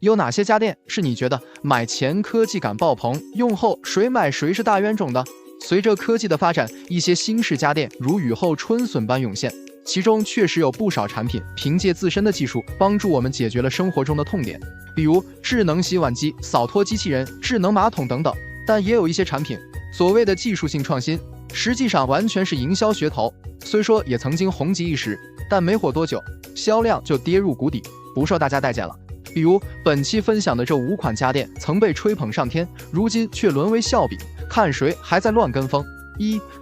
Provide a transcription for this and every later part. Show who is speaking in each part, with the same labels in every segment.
Speaker 1: 有哪些家电是你觉得买前科技感爆棚，用后谁买谁是大冤种的？随着科技的发展，一些新式家电如雨后春笋般涌现，其中确实有不少产品凭借自身的技术帮助我们解决了生活中的痛点，比如智能洗碗机、扫拖机器人、智能马桶等等。但也有一些产品，所谓的技术性创新，实际上完全是营销噱头，虽说也曾经红极一时，但没火多久，销量就跌入谷底，不受大家待见了。比如本期分享的这5款家电曾被吹捧上天，如今却沦为笑柄，看谁还在乱跟风。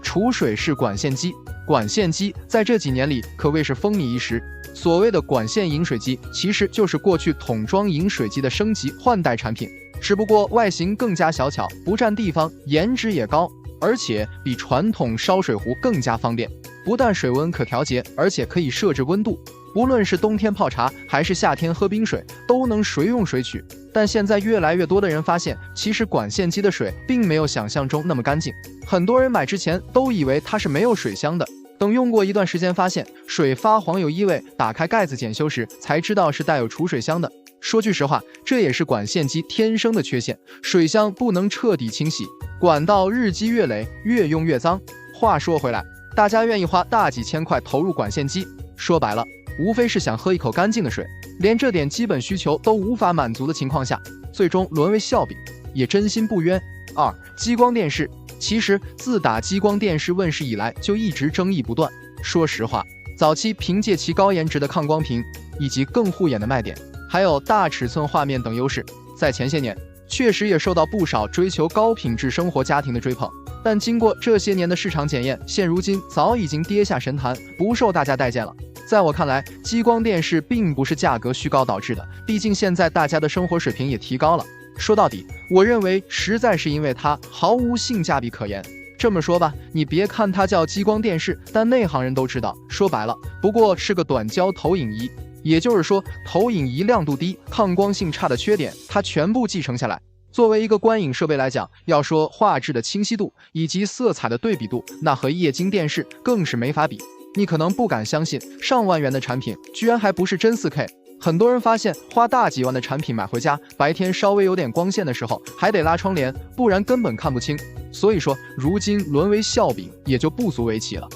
Speaker 1: 储水式管线机。管线机在这几年里可谓是风靡一时。所谓的管线饮水机，其实就是过去桶装饮水机的升级换代产品，只不过外形更加小巧，不占地方，颜值也高，而且比传统烧水壶更加方便。不但水温可调节，而且可以设置温度，无论是冬天泡茶还是夏天喝冰水，都能随用随取。但现在越来越多的人发现，其实管线机的水并没有想象中那么干净，很多人买之前都以为它是没有水箱的，等用过一段时间发现水发黄有异味，打开盖子检修时才知道是带有储水箱的。说句实话，这也是管线机天生的缺陷，水箱不能彻底清洗，管道日积月累，越用越脏。话说回来，大家愿意花大几千块投入管线机，说白了无非是想喝一口干净的水，连这点基本需求都无法满足的情况下，最终沦为笑柄，也真心不冤。激光电视。其实自打激光电视问世以来，就一直争议不断。说实话，早期凭借其高颜值的抗光屏以及更护眼的卖点，还有大尺寸画面等优势，在前些年确实也受到不少追求高品质生活家庭的追捧。但经过这些年的市场检验，现如今早已经跌下神坛，不受大家待见了。在我看来，激光电视并不是价格虚高导致的，毕竟现在大家的生活水平也提高了。说到底，我认为实在是因为它毫无性价比可言。这么说吧，你别看它叫激光电视，但内行人都知道，说白了不过是个短焦投影仪。也就是说，投影仪亮度低、抗光性差的缺点，它全部继承下来。作为一个观影设备来讲，要说画质的清晰度以及色彩的对比度，那和液晶电视更是没法比。你可能不敢相信，上万元的产品居然还不是真 4K。很多人发现花大几万的产品买回家，白天稍微有点光线的时候还得拉窗帘，不然根本看不清。所以说如今沦为笑柄也就不足为奇了。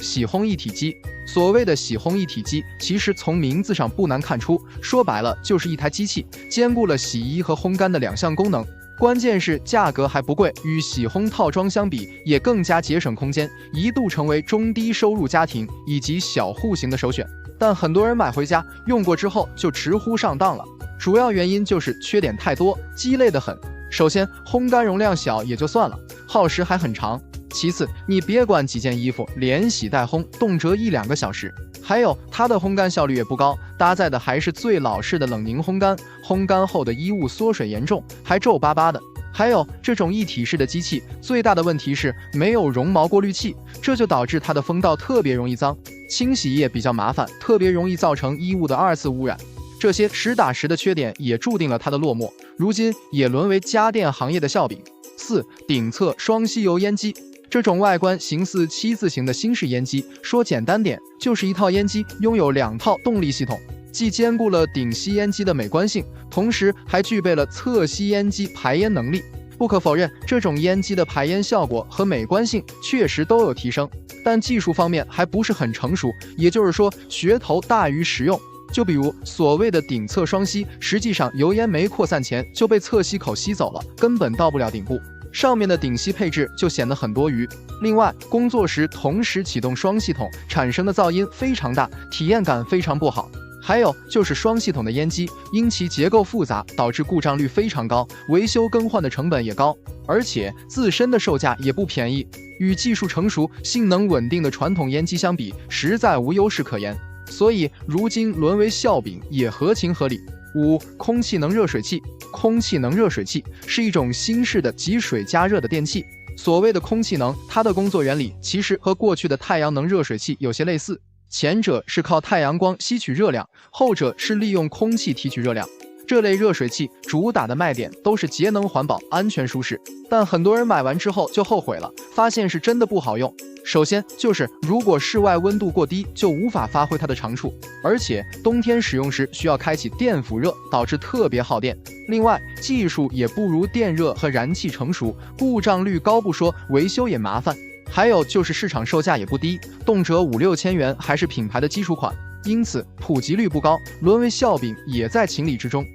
Speaker 1: 洗烘一体机。所谓的洗烘一体机，其实从名字上不难看出，说白了就是一台机器，兼顾了洗衣和烘干的2项功能。关键是价格还不贵，与洗烘套装相比也更加节省空间，一度成为中低收入家庭以及小户型的首选。但很多人买回家用过之后就直呼上当了，主要原因就是缺点太多，鸡肋得很。首先，烘干容量小也就算了，耗时还很长。其次，你别管几件衣服，连洗带烘，动辄1-2个小时。还有，它的烘干效率也不高，搭载的还是最老式的冷凝烘干，烘干后的衣物缩水严重，还皱巴巴的。还有，这种一体式的机器最大的问题是没有绒毛过滤器，这就导致它的风道特别容易脏，清洗也比较麻烦，特别容易造成衣物的2次污染。这些实打实的缺点也注定了它的落寞，如今也沦为家电行业的笑柄。顶侧双吸油烟机。这种外观形似7字形的新式烟机，说简单点，就是一套烟机拥有2套动力系统，既兼顾了顶吸烟机的美观性，同时还具备了侧吸烟机排烟能力。不可否认，这种烟机的排烟效果和美观性确实都有提升，但技术方面还不是很成熟，也就是说噱头大于实用。就比如所谓的顶侧双吸，实际上油烟没扩散前就被侧吸口吸走了，根本到不了顶部，上面的顶吸配置就显得很多余。另外，工作时同时启动双系统产生的噪音非常大，体验感非常不好。还有就是双系统的烟机，因其结构复杂，导致故障率非常高，维修更换的成本也高，而且自身的售价也不便宜，与技术成熟、性能稳定的传统烟机相比，实在无优势可言。所以如今沦为笑柄也合情合理。空气能热水器。空气能热水器是一种新式的集水加热的电器。所谓的空气能，它的工作原理其实和过去的太阳能热水器有些类似，前者是靠太阳光吸取热量，后者是利用空气提取热量。这类热水器主打的卖点都是节能环保、安全舒适，但很多人买完之后就后悔了，发现是真的不好用。首先就是如果室外温度过低，就无法发挥它的长处，而且冬天使用时需要开启电辅热，导致特别耗电。另外，技术也不如电热和燃气成熟，故障率高不说，维修也麻烦。还有就是市场售价也不低，动辄5、6千元，还是品牌的基础款，因此普及率不高，沦为笑柄也在情理之中。